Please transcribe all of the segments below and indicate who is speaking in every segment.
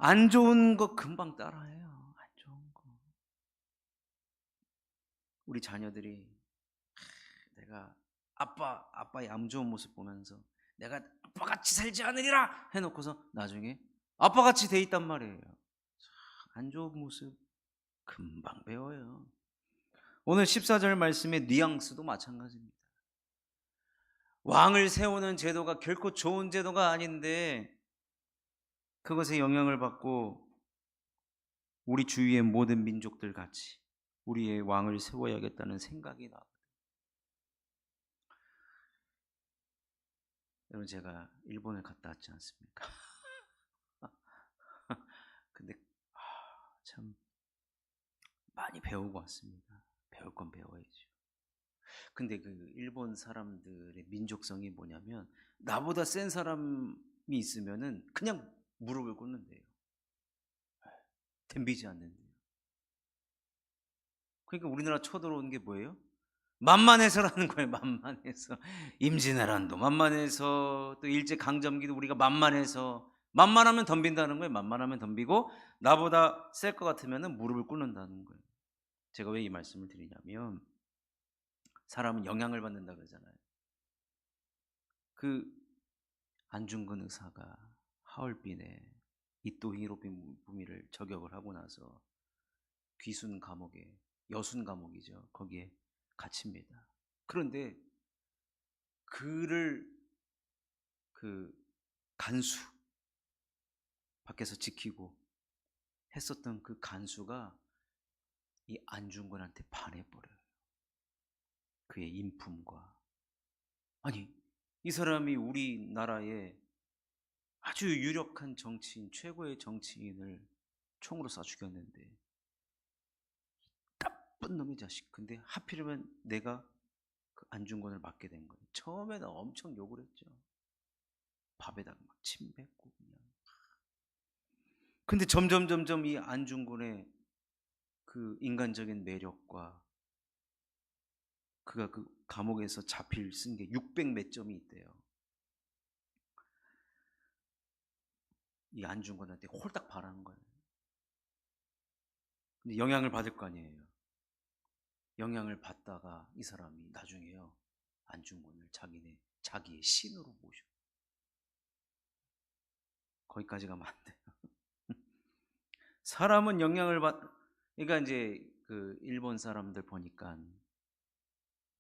Speaker 1: 안 좋은 거 금방 따라해요. 안 좋은 거. 우리 자녀들이 내가 아빠의 안 좋은 모습 보면서 내가 아빠같이 살지 않으리라 해놓고서 나중에 아빠같이 돼 있단 말이에요. 안 좋은 모습 금방 배워요. 오늘 14절 말씀의 뉘앙스도 마찬가지입니다. 왕을 세우는 제도가 결코 좋은 제도가 아닌데 그것에 영향을 받고 우리 주위의 모든 민족들 같이 우리의 왕을 세워야겠다는 생각이 나. 여러분 제가 일본을 갔다 왔지 않습니까? 근데 참 많이 배우고 왔습니다. 배울 건 배워야죠. 근데 그 일본 사람들의 민족성이 뭐냐면 나보다 센 사람이 있으면은 그냥 무릎을 꿇는데요. 덤비지 않는데요. 그러니까 우리나라 쳐들어오는 게 뭐예요? 만만해서라는 거예요. 만만해서. 임진왜란도 만만해서, 또 일제강점기도 우리가 만만해서, 만만하면 덤빈다는 거예요. 만만하면 덤비고 나보다 셀 것 같으면 무릎을 꿇는다는 거예요. 제가 왜 이 말씀을 드리냐면 사람은 영향을 받는다 그러잖아요. 그 안중근 의사가 하얼빈에 이토 히로부미를 저격을 하고 나서 귀순 감옥에, 여순 감옥이죠. 거기에 갇힙니다. 그런데 그를 그 간수 밖에서 지키고 했었던 그 간수가 이 안중근한테 반해버려요. 그의 인품과. 아니, 이 사람이 우리나라의 아주 유력한 정치인, 최고의 정치인을 총으로 쏴 죽였는데 나쁜 놈의 자식. 근데 하필이면 내가 그 안중근을 맡게 된 거예요. 처음에는 엄청 욕을 했죠. 밥에다가 막 침 뱉고 그냥. 근데 점점 이 안중근의 그 인간적인 매력과 그가 그 감옥에서 자필 쓴 게 600 몇 점이 있대요. 이 안중근한테 홀딱 반하는 거예요. 근데 영향을 받을 거 아니에요. 영향을 받다가 이 사람이 나중에요, 안중근을 자기의 신으로 모셔. 거기까지 가면 안 돼요. 사람은 영향을 그러니까 이제 그 일본 사람들 보니까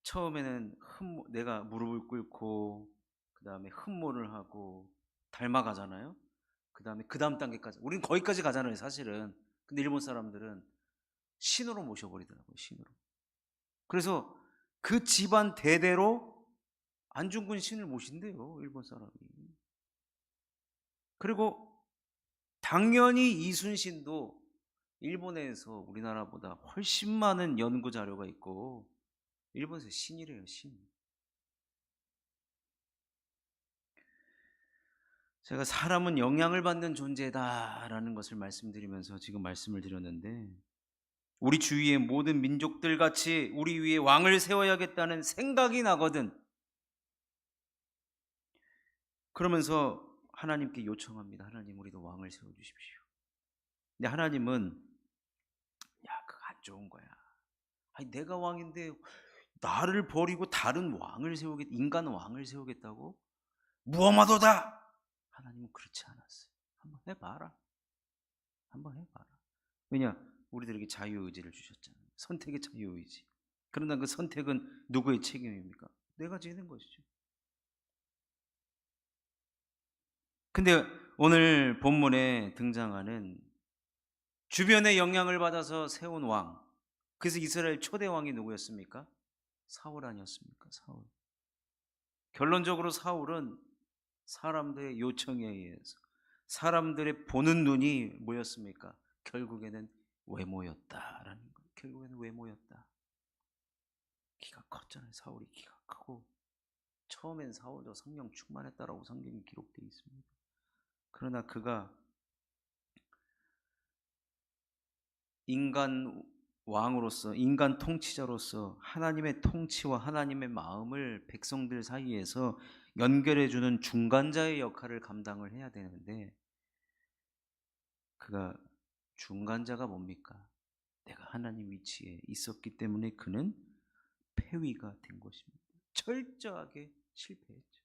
Speaker 1: 처음에는 내가 무릎을 꿇고 그 다음에 흠모를 하고 닮아가잖아요. 그 다음에 그 다음 단계까지, 우린 거기까지 가잖아요 사실은. 근데 일본 사람들은 신으로 모셔버리더라고요. 신으로. 그래서 그 집안 대대로 안중근 신을 모신대요, 일본 사람이. 그리고 당연히 이순신도 일본에서 우리나라보다 훨씬 많은 연구 자료가 있고 일본에서 신이래요, 신. 제가 사람은 영향을 받는 존재다라는 것을 말씀드리면서 지금 말씀을 드렸는데, 우리 주위의 모든 민족들 같이 우리 위에 왕을 세워야겠다는 생각이 나거든. 그러면서 하나님께 요청합니다. 하나님, 우리도 왕을 세워주십시오. 근데 하나님은 야, 그거 안 좋은 거야. 아니, 내가 왕인데 나를 버리고 다른 왕을 인간 왕을 세우겠다고? 무엄하도다. 하나님은 그렇지 않았어요. 한번 해봐라. 한번 해봐라. 왜냐? 우리들에게 자유의지를 주셨잖아요. 선택의 자유의지. 그러나 그 선택은 누구의 책임입니까? 내가 지는 것이죠. 근데 오늘 본문에 등장하는 주변의 영향을 받아서 세운 왕, 그래서 이스라엘 초대 왕이 누구였습니까? 사울 아니었습니까? 사울. 결론적으로 사울은 사람들의 요청에 의해서, 사람들의 보는 눈이 뭐였습니까? 결국에는 외모였다라는 거예요. 결국에는 외모였다. 키가 컸잖아요. 사울이 키가 크고, 처음엔 사울도 성령 충만했다라고 성경에 기록되어 있습니다. 그러나 그가 인간 왕으로서, 인간 통치자로서 하나님의 통치와 하나님의 마음을 백성들 사이에서 연결해 주는 중간자의 역할을 감당을 해야 되는데, 그가 중간자가 뭡니까? 내가 하나님 위치에 있었기 때문에 그는 폐위가 된 것입니다. 철저하게 실패했죠.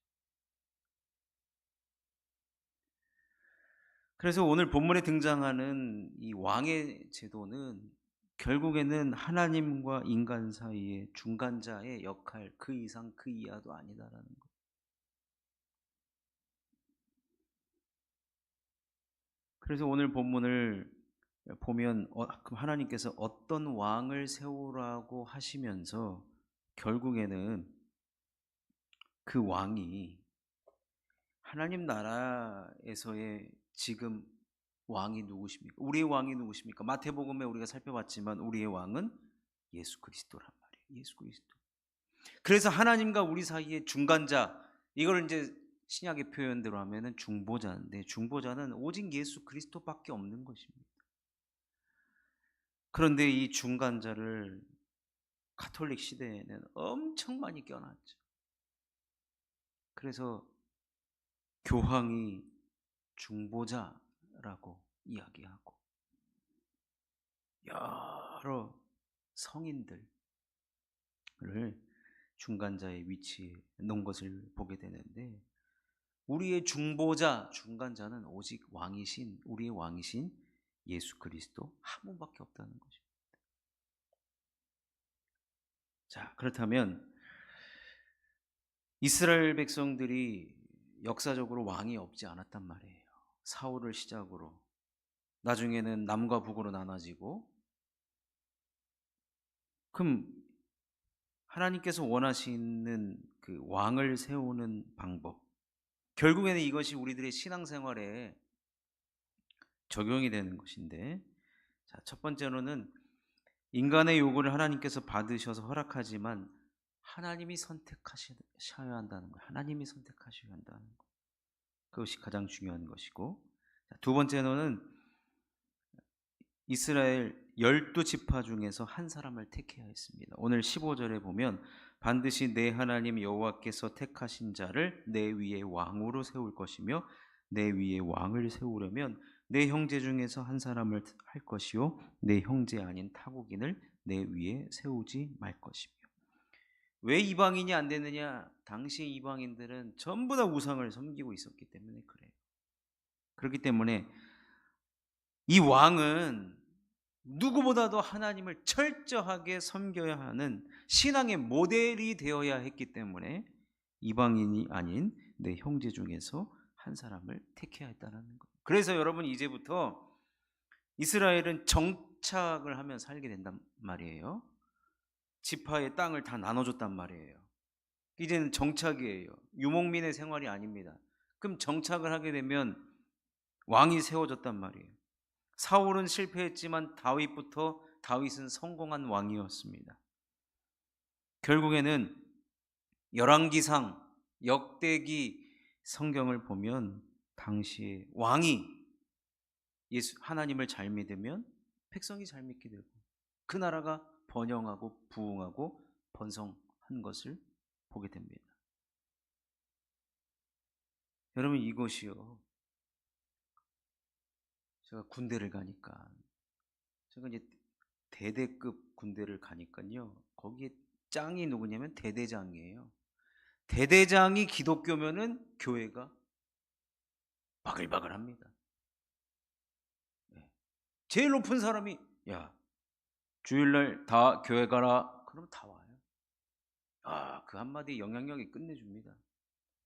Speaker 1: 그래서 오늘 본문에 등장하는 이 왕의 제도는 결국에는 하나님과 인간 사이의 중간자의 역할, 그 이상 그 이하도 아니다라는 거예요. 그래서 오늘 본문을 보면 그럼 하나님께서 어떤 왕을 세우라고 하시면서 결국에는 그 왕이 하나님 나라에서의 지금 왕이 누구십니까? 우리의 왕이 누구십니까? 마태복음에 우리가 살펴봤지만 우리의 왕은 예수 그리스도란 말이에요. 예수 그리스도. 그래서 하나님과 우리 사이의 중간자, 이걸 이제 신약의 표현대로 하면은 중보자인데, 중보자는 오직 예수 그리스도밖에 없는 것입니다. 그런데 이 중간자를 가톨릭 시대에는 엄청 많이 껴놨죠. 그래서 교황이 중보자라고 이야기하고 여러 성인들을 중간자의 위치에 놓은 것을 보게 되는데, 우리의 중보자, 중간자는 오직 왕이신, 우리의 왕이신 예수 그리스도 한 분밖에 없다는 것입니다. 자, 그렇다면 이스라엘 백성들이 역사적으로 왕이 없지 않았단 말이에요. 사울을 시작으로 나중에는 남과 북으로 나눠지고, 그럼 하나님께서 원하시는 그 왕을 세우는 방법, 결국에는 이것이 우리들의 신앙생활에 적용이 되는 것인데, 자, 첫 번째로는 인간의 요구를 하나님께서 받으셔서 허락하지만 하나님이 선택하셔야 한다는 거예요. 하나님이 선택하셔야 한다는 거. 그것이 가장 중요한 것이고, 두 번째로는 이스라엘 12지파 중에서 한 사람을 택해야 했습니다. 오늘 15절에 보면 반드시 내 하나님 여호와께서 택하신 자를 내 위에 왕으로 세울 것이며 내 위에 왕을 세우려면 내 형제 중에서 한 사람을 할 것이요 내 형제 아닌 타국인을 내 위에 세우지 말 것이며. 왜 이방인이 안 되느냐? 당시 이방인들은 전부 다 우상을 섬기고 있었기 때문에 그래요. 그렇기 때문에 이 왕은 누구보다도 하나님을 철저하게 섬겨야 하는 신앙의 모델이 되어야 했기 때문에 이방인이 아닌 내 형제 중에서 한 사람을 택해야 했다는 거예요. 그래서 여러분, 이제부터 이스라엘은 정착을 하면 살게 된단 말이에요. 지파의 땅을 다 나눠줬단 말이에요. 이제는 정착이에요. 유목민의 생활이 아닙니다. 그럼 정착을 하게 되면 왕이 세워졌단 말이에요. 사울은 실패했지만 다윗은 성공한 왕이었습니다. 결국에는 열왕기상, 역대기 성경을 보면 당시에 왕이 하나님을 잘 믿으면 백성이 잘 믿게 되고 그 나라가 번영하고 부흥하고 번성한 것을 보게 됩니다. 여러분, 이것이요, 제가 군대를 가니까, 제가 이제 대대급 군대를 가니까요, 거기에 짱이 누구냐면 대대장이에요. 대대장이 기독교면은 교회가 바글바글합니다. 제일 높은 사람이 야, 주일날 다 교회 가라 그러면 다 와요. 그 한마디 영향력이 끝내줍니다.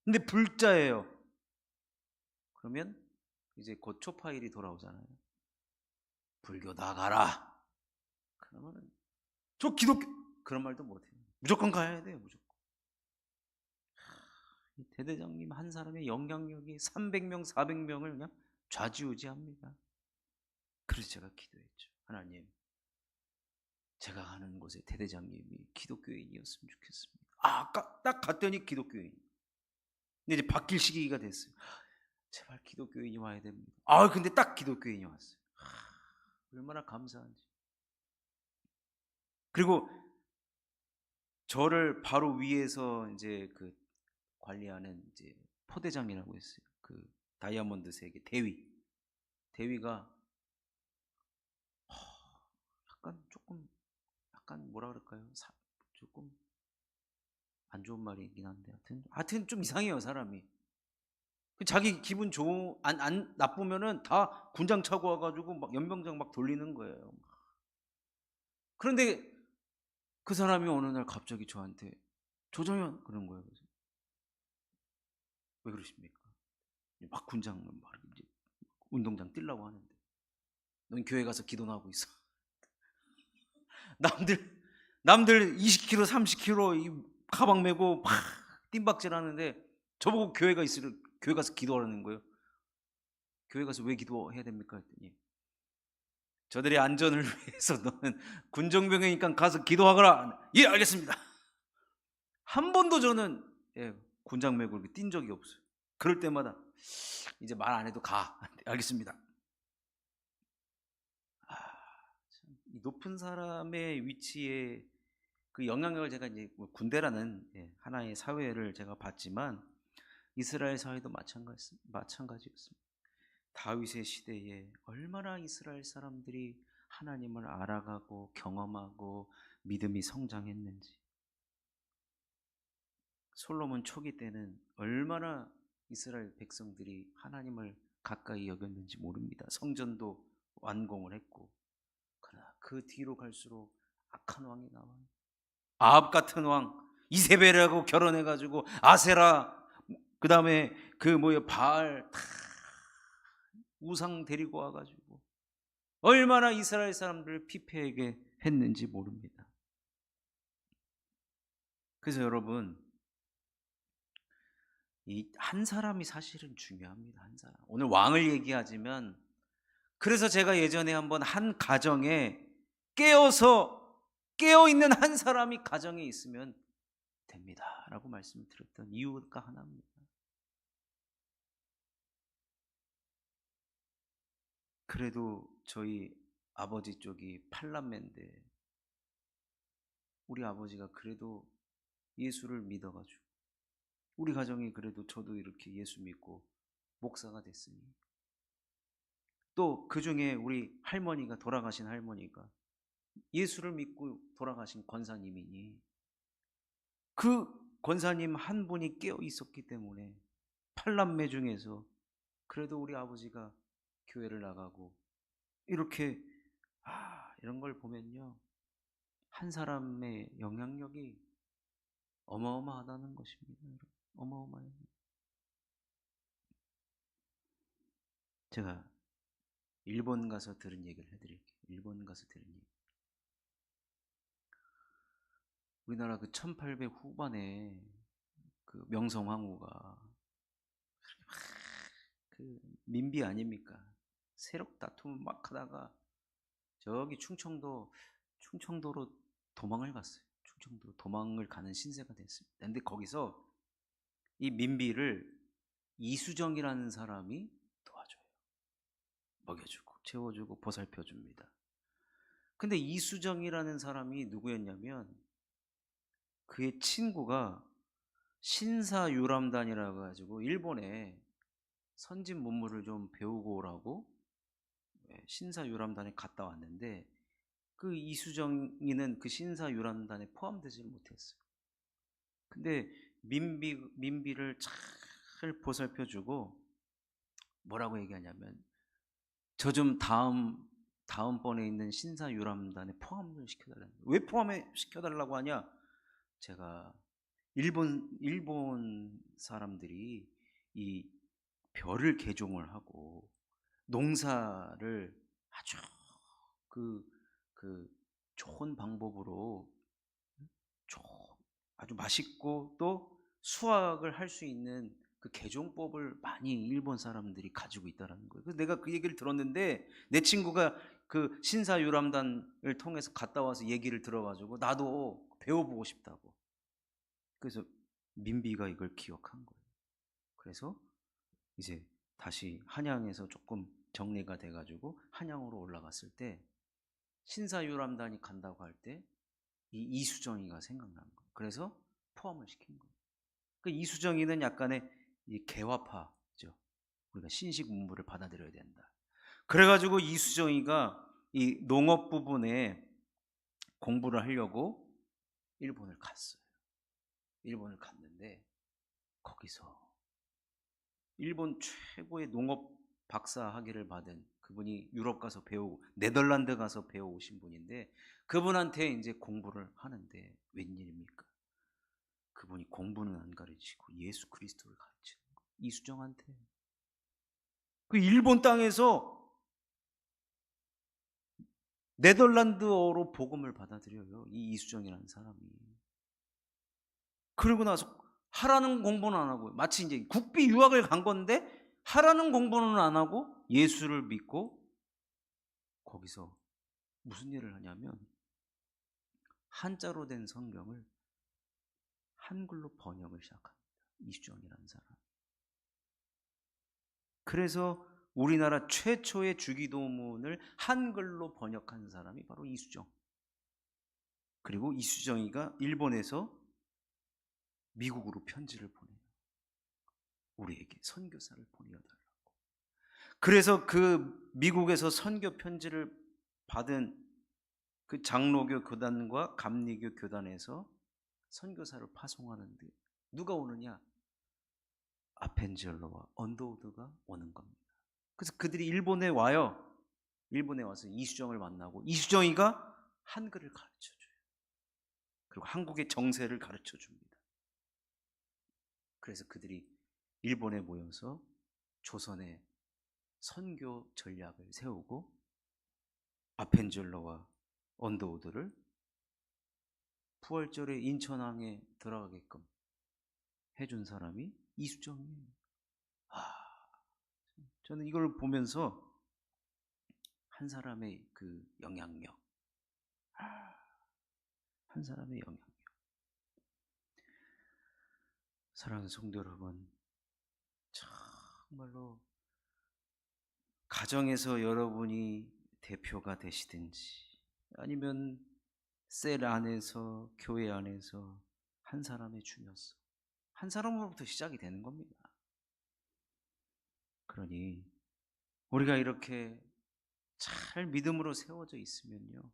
Speaker 1: 근데 불자예요. 그러면 이제 곧 초파일이 돌아오잖아요. 불교 나가라 그러면은 저 기독교 그런 말도 못해요. 무조건 가야 돼요. 무조건. 대대장님 한 사람의 영향력이 300명 400명을 그냥 좌지우지합니다. 그래서 제가 기도했죠. 하나님, 제가 가는 곳에 대대장님이 기독교인이었으면 좋겠습니다. 딱 갔더니 기독교인. 근데 이제 바뀔 시기가 됐어요. 제발 기독교인이 와야 됩니다. 근데 딱 기독교인이 왔어요. 얼마나 감사한지. 그리고 저를 바로 위에서 이제 그 관리하는 이제 포대장이라고 했어요. 그 다이아몬드 세계 대위가 약간 뭐라 그럴까요? 조금 안 좋은 말이긴 한데 하여튼 좀 이상해요, 사람이. 자기 기분 안 나쁘면은 다 군장 차고 와가지고 막 연병장 막 돌리는 거예요. 그런데 그 사람이 어느 날 갑자기 저한테 조정현 그런 거예요. 그래서 왜 그러십니까? 막 군장 막 이제 운동장 뛰려고 하는데 넌 교회 가서 기도나 하고 있어. 남들 20kg, 30kg 이 가방 메고 막 뜀박질하는데 저보고 교회 가서 기도하라는 거예요. 교회 가서 왜 기도해야 됩니까? 했더니 저들의 안전을 위해서 너는 군정병이니까 가서 기도하거라. 예, 알겠습니다. 한 번도 저는 군장 메고 이렇게 뛴 적이 없어요. 그럴 때마다 이제 말 안 해도 가. 알겠습니다. 이 높은 사람의 위치에 그 영향력을 제가 이제 군대라는 하나의 사회를 제가 봤지만 이스라엘 사회도 마찬가지였습니다. 다윗의 시대에 얼마나 이스라엘 사람들이 하나님을 알아가고 경험하고 믿음이 성장했는지, 솔로몬 초기 때는 얼마나 이스라엘 백성들이 하나님을 가까이 여겼는지 모릅니다. 성전도 완공을 했고. 그러나 그 뒤로 갈수록 악한 왕이 나와요. 아합 같은 왕, 이세벨하고 결혼해가지고 아세라, 그 다음에 바알 다 우상 데리고 와가지고 얼마나 이스라엘 사람들을 피폐하게 했는지 모릅니다. 그래서 여러분, 이 한 사람이 사실은 중요합니다. 한 사람. 오늘 왕을 얘기하지만, 그래서 제가 예전에 한번 한 가정에 깨어있는 한 사람이 가정에 있으면 됩니다 라고 말씀을 드렸던 이유가 하나입니다. 그래도 저희 아버지 쪽이 팔남매인데 우리 아버지가 그래도 예수를 믿어가지고 우리 가정이 그래도 저도 이렇게 예수 믿고 목사가 됐으니, 또 그중에 우리 할머니가, 돌아가신 할머니가 예수를 믿고 돌아가신 권사님이니 그 권사님 한 분이 깨어 있었기 때문에 팔남매 중에서 그래도 우리 아버지가 교회를 나가고 이렇게 이런 걸 보면요, 한 사람의 영향력이 어마어마하다는 것입니다. 어마어마해요. 제가 일본 가서 들은 얘기를 해드릴게요. 일본 가서 들은 얘기. 우리나라 그 1800 후반에 그 명성황후가 그 민비 아닙니까? 세력 다툼을 막 하다가 저기 충청도로 도망을 갔어요. 충청도로 도망을 가는 신세가 됐습니다. 근데 거기서 이 민비를 이수정이라는 사람이 도와줘요. 먹여주고 채워주고 보살펴줍니다. 근데 이수정이라는 사람이 누구였냐면 그의 친구가 신사유람단이라고 가지고 일본에 선진 문물을 좀 배우고 오라고 신사유람단에 갔다 왔는데 그 이수정이는 그 신사유람단에 포함되지 못했어요. 근데 민비를 잘 보살펴주고 뭐라고 얘기하냐면 저 좀 다음번에 있는 신사유람단에 포함을 시켜달라는 거예요. 왜 포함시켜달라고 하냐? 제가 일본 사람들이 이 별을 개종을 하고 농사를 아주 그 좋은 방법으로 아주 맛있고 또 수확을 할 수 있는 그 개종법을 많이 일본 사람들이 가지고 있다는 거예요. 그래서 내가 그 얘기를 들었는데 내 친구가 그 신사유람단을 통해서 갔다 와서 얘기를 들어가지고 나도 배워보고 싶다고. 그래서 민비가 이걸 기억한 거예요. 그래서 이제 다시 한양에서 조금 정리가 돼가지고 한양으로 올라갔을 때 신사유람단이 간다고 할 때 이 이수정이가 생각난 거예요. 그래서 포함을 시킨 거예요. 그 이수정이는 약간의 이 개화파죠. 우리가 신식 문물을 받아들여야 된다. 그래가지고 이수정이가 이 농업 부분에 공부를 하려고 일본을 갔어요. 일본을 갔는데 거기서 일본 최고의 농업 박사 학위를 받은 그분이 유럽 가서 배우고 네덜란드 가서 배워오신 분인데 그분한테 이제 공부를 하는데 웬일입니까? 그분이 공부는 안 가르치고 예수 그리스도를 가르치는 거예요. 이수정한테. 그 일본 땅에서 네덜란드어로 복음을 받아들여요. 이 이수정이라는 사람이. 그러고 나서 하라는 공부는 안 하고 마치 이제 국비 유학을 간 건데 하라는 공부는 안 하고 예수를 믿고 거기서 무슨 일을 하냐면 한자로 된 성경을 한글로 번역을 시작합니다. 이수정이라는 사람. 그래서 우리나라 최초의 주기도문을 한글로 번역한 사람이 바로 이수정. 그리고 이수정이가 일본에서 미국으로 편지를 보내요. 우리에게 선교사를 보내어달라고. 그래서 그 미국에서 선교 편지를 받은 그 장로교 교단과 감리교 교단에서 선교사를 파송하는데 누가 오느냐? 아펜젤러와 언더우드가 오는 겁니다. 그래서 그들이 일본에 와요. 일본에 와서 이수정을 만나고 이수정이가 한글을 가르쳐줘요. 그리고 한국의 정세를 가르쳐줍니다. 그래서 그들이 일본에 모여서 조선의 선교 전략을 세우고 아펜젤러와 언더우드를 부활절에 인천항에 들어가게끔 해준 사람이 이수정이에요. 저는 이걸 보면서 한 사람의 그 영향력, 한 사람의 영향력. 사랑하는 성도 여러분, 정말로 가정에서 여러분이 대표가 되시든지 아니면 셀 안에서 교회 안에서 한 사람의 중요성, 한 사람으로부터 시작이 되는 겁니다. 그러니 우리가 이렇게 잘 믿음으로 세워져 있으면요,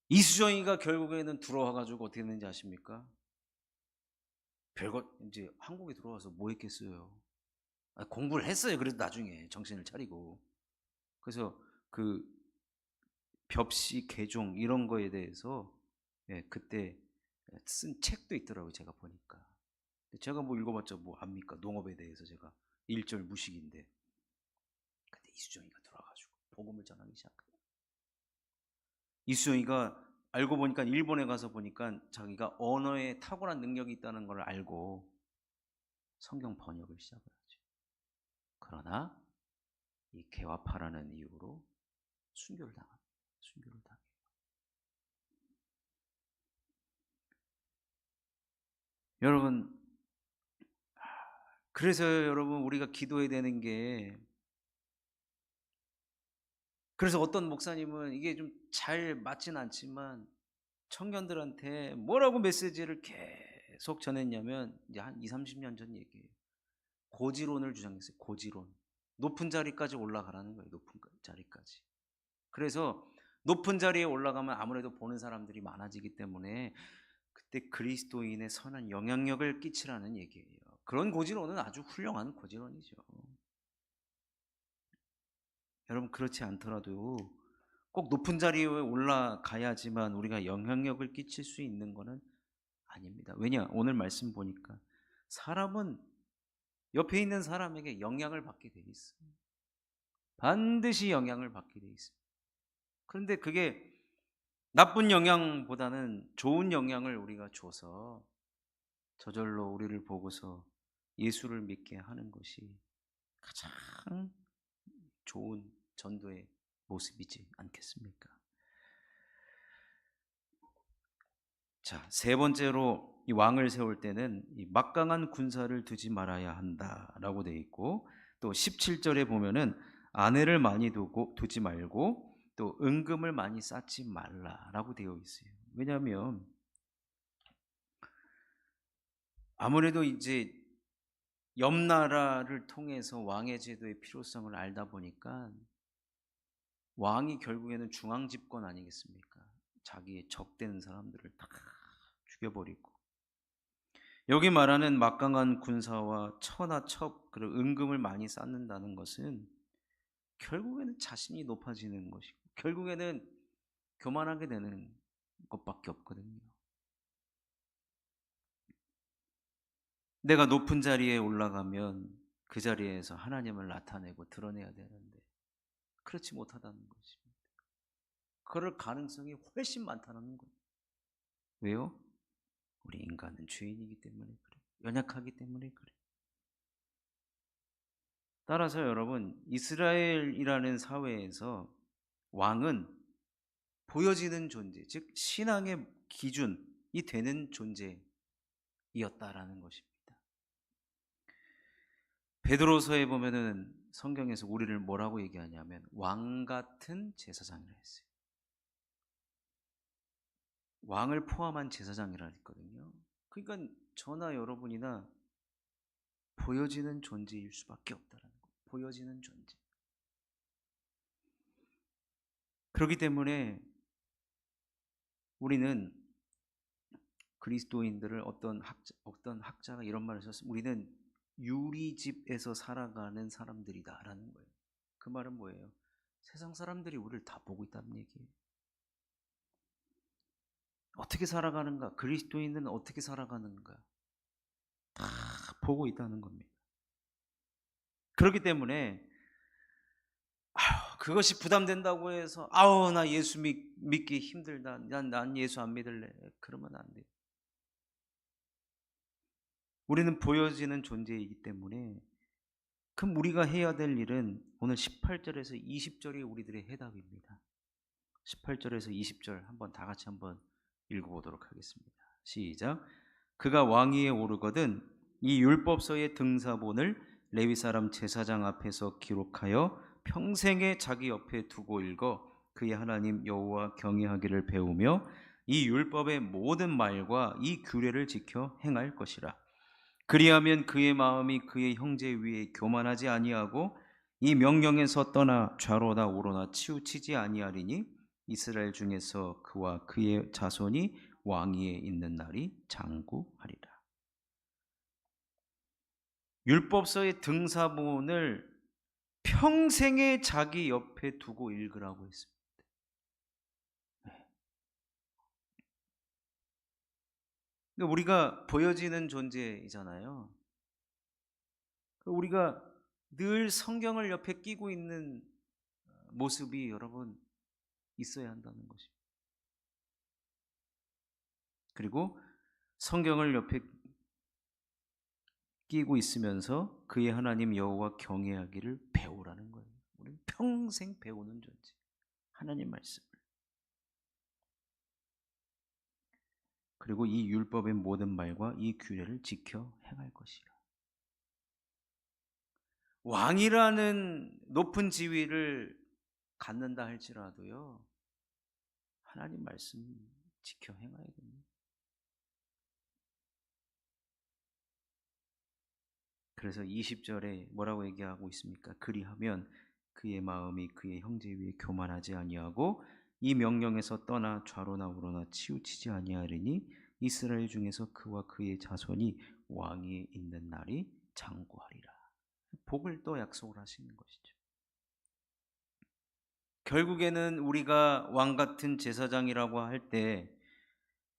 Speaker 1: 이수정이가 결국에는 들어와가지고 어떻게 됐는지 아십니까? 별것 이제 한국에 들어와서 뭐 했겠어요? 공부를 했어요. 그래도 나중에 정신을 차리고. 그래서 그 벽시 개종 이런 거에 대해서 그때 쓴 책도 있더라고요. 제가 보니까. 제가 뭐 읽어봤자 뭐 압니까? 농업에 대해서 제가 일절 무식인데. 근데 이수정이가 들어와가지고 복음을 전하기 시작해요. 이수정이가 알고 보니까 일본에 가서 보니까 자기가 언어에 탁월한 능력이 있다는 걸 알고 성경 번역을 시작을 하죠. 그러나 이 개화파라는 이유로 순교를 당합니다. 순교를 당해요. 여러분, 그래서 여러분 우리가 기도해야 되는 게, 그래서 어떤 목사님은 이게 좀 잘 맞진 않지만 청년들한테 뭐라고 메시지를 계속 전했냐면 이제 한 20, 30년 전 얘기예요. 고지론을 주장했어요. 고지론. 높은 자리까지 올라가라는 거예요. 높은 자리까지. 그래서 높은 자리에 올라가면 아무래도 보는 사람들이 많아지기 때문에 그때 그리스도인의 선한 영향력을 끼치라는 얘기예요. 그런 고지론은 아주 훌륭한 고지론이죠. 여러분, 그렇지 않더라도 꼭 높은 자리에 올라가야지만 우리가 영향력을 끼칠 수 있는 것은 아닙니다. 왜냐? 오늘 말씀 보니까 사람은 옆에 있는 사람에게 영향을 받게 돼 있어요. 반드시 영향을 받게 돼 있어요. 그런데 그게 나쁜 영향보다는 좋은 영향을 우리가 줘서 저절로 우리를 보고서 예수를 믿게 하는 것이 가장 좋은 전도의 모습이지 않겠습니까? 자, 세 번째로 이 왕을 세울 때는 이 막강한 군사를 두지 말아야 한다라고 되어 있고, 또 17절에 보면은 아내를 많이 두지 말고 또 은금을 많이 쌓지 말라라고 되어 있어요. 왜냐하면 아무래도 이제 옆 나라를 통해서 왕의 제도의 필요성을 알다 보니까 왕이 결국에는 중앙 집권 아니겠습니까? 자기의 적되는 사람들을 다 죽여버리고, 여기 말하는 막강한 군사와 처나 첩, 그리고 은금을 많이 쌓는다는 것은 결국에는 자신이 높아지는 것이고, 결국에는 교만하게 되는 것밖에 없거든요. 내가 높은 자리에 올라가면 그 자리에서 하나님을 나타내고 드러내야 되는데 그렇지 못하다는 것입니다. 그럴 가능성이 훨씬 많다는 거예요. 왜요? 우리 인간은 죄인이기 때문에 그래요. 연약하기 때문에 그래요. 따라서 여러분, 이스라엘이라는 사회에서 왕은 보여지는 존재, 즉 신앙의 기준이 되는 존재이었다라는 것입니다. 베드로서에 보면은 성경에서 우리를 뭐라고 얘기하냐면 왕 같은 제사장이라 했어요. 왕을 포함한 제사장이라 했거든요. 그러니까 저나 여러분이나 보여지는 존재일 수밖에 없다는 거예요. 보여지는 존재. 그렇기 때문에 우리는 그리스도인들을 어떤 학자가 이런 말을 썼습니다. 우리는 유리집에서 살아가는 사람들이다라는 거예요. 그 말은 뭐예요? 세상 사람들이 우리를 다 보고 있다는 얘기예요. 어떻게 살아가는가? 그리스도인은 어떻게 살아가는가? 다 보고 있다는 겁니다. 그렇기 때문에 그것이 부담된다고 해서 나 예수 믿기 힘들다. 난 예수 안 믿을래. 그러면 안 돼요. 우리는 보여지는 존재이기 때문에 그럼 우리가 해야 될 일은 오늘 18절에서 20절이 우리들의 해답입니다. 18절에서 20절 한번 다 같이 한번 읽어보도록 하겠습니다. 시작. 그가 왕위에 오르거든 이 율법서의 등사본을 레위 사람 제사장 앞에서 기록하여 평생에 자기 옆에 두고 읽어 그의 하나님 여호와 경외하기를 배우며 이 율법의 모든 말과 이 규례를 지켜 행할 것이라. 그리하면 그의 마음이 그의 형제 위에 교만하지 아니하고 이 명령에서 떠나 좌로나 우로나 치우치지 아니하리니 이스라엘 중에서 그와 그의 자손이 왕위에 있는 날이 장구하리라. 율법서의 등사본을 평생에 자기 옆에 두고 읽으라고 했습니다. 그러니까 우리가 보여지는 존재이잖아요. 우리가 늘 성경을 옆에 끼고 있는 모습이 여러분 있어야 한다는 것입니다. 그리고 성경을 옆에 끼고 있으면서 그의 하나님 여호와 경외하기를 배우라는 거예요. 우리는 평생 배우는 존재. 하나님 말씀을. 그리고 이 율법의 모든 말과 이 규례를 지켜 행할 것이라. 왕이라는 높은 지위를 갖는다 할지라도요, 하나님 말씀 지켜 행해야 됩니다. 그래서 20절에 뭐라고 얘기하고 있습니까? 그리하면 그의 마음이 그의 형제 위에 교만하지 아니하고 이 명령에서 떠나 좌로나 우로나 치우치지 아니하리니 이스라엘 중에서 그와 그의 자손이 왕위에 있는 날이 장구하리라. 복을 또 약속을 하시는 것이죠. 결국에는 우리가 왕 같은 제사장이라고 할 때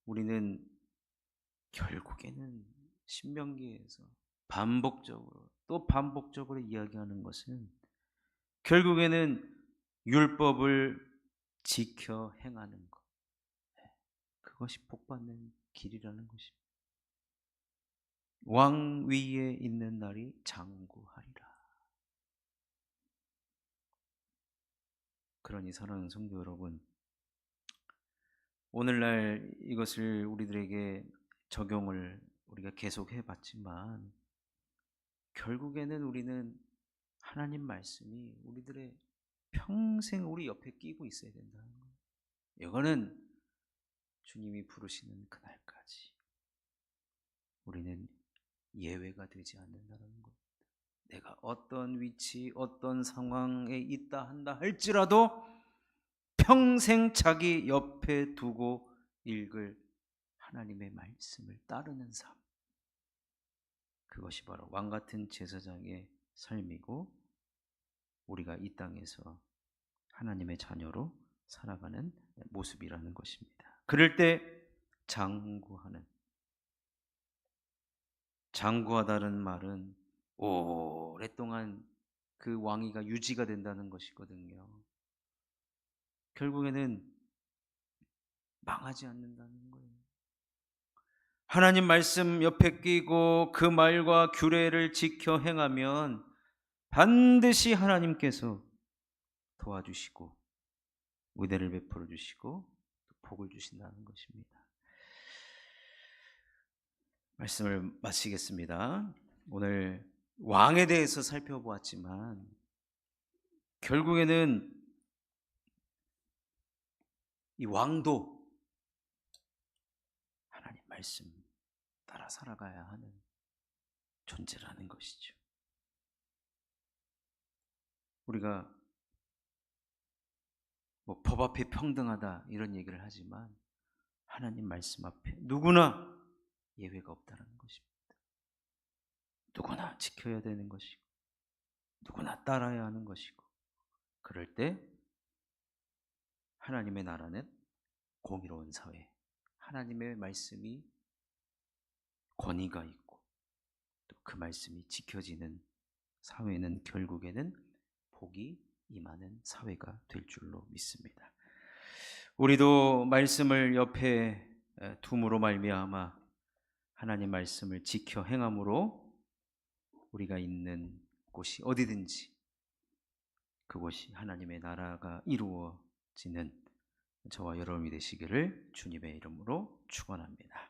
Speaker 1: 우리는 결국에는 신명기에서 반복적으로 이야기하는 것은 결국에는 율법을 지켜 행하는 것. 그것이 복받는 길이라는 것입니다. 왕 위에 있는 날이 장구하리라. 그러니 사랑하는 성도 여러분, 오늘날 이것을 우리들에게 적용을 우리가 계속 해봤지만 결국에는 우리는 하나님 말씀이 우리들의 평생 우리 옆에 끼고 있어야 된다는 거예요. 이거는 주님이 부르시는 그날까지 우리는 예외가 되지 않는다는 것. 내가 어떤 위치, 어떤 상황에 있다 한다 할지라도 평생 자기 옆에 두고 읽을 하나님의 말씀을 따르는 삶, 그것이 바로 왕같은 제사장의 삶이고 우리가 이 땅에서 하나님의 자녀로 살아가는 모습이라는 것입니다. 그럴 때 장구하다는 말은 오랫동안 그 왕위가 유지가 된다는 것이거든요. 결국에는 망하지 않는다는 거예요. 하나님 말씀 옆에 끼고 그 말과 규례를 지켜 행하면 반드시 하나님께서 도와주시고 은혜를 베풀어 주시고 복을 주신다는 것입니다. 말씀을 마치겠습니다. 오늘 왕에 대해서 살펴보았지만 결국에는 이 왕도 하나님 말씀 따라 살아가야 하는 존재라는 것이죠. 우리가 뭐 법 앞에 평등하다 이런 얘기를 하지만 하나님 말씀 앞에 누구나 예외가 없다는 것입니다. 누구나 지켜야 되는 것이고 누구나 따라야 하는 것이고 그럴 때 하나님의 나라는 공의로운 사회, 하나님의 말씀이 권위가 있고 또 그 말씀이 지켜지는 사회는 결국에는 복이 임하는 사회가 될 줄로 믿습니다. 우리도 말씀을 옆에 둠으로 말미암아 하나님 말씀을 지켜 행함으로 우리가 있는 곳이 어디든지 그곳이 하나님의 나라가 이루어지는 저와 여러분이 되시기를 주님의 이름으로 축원합니다.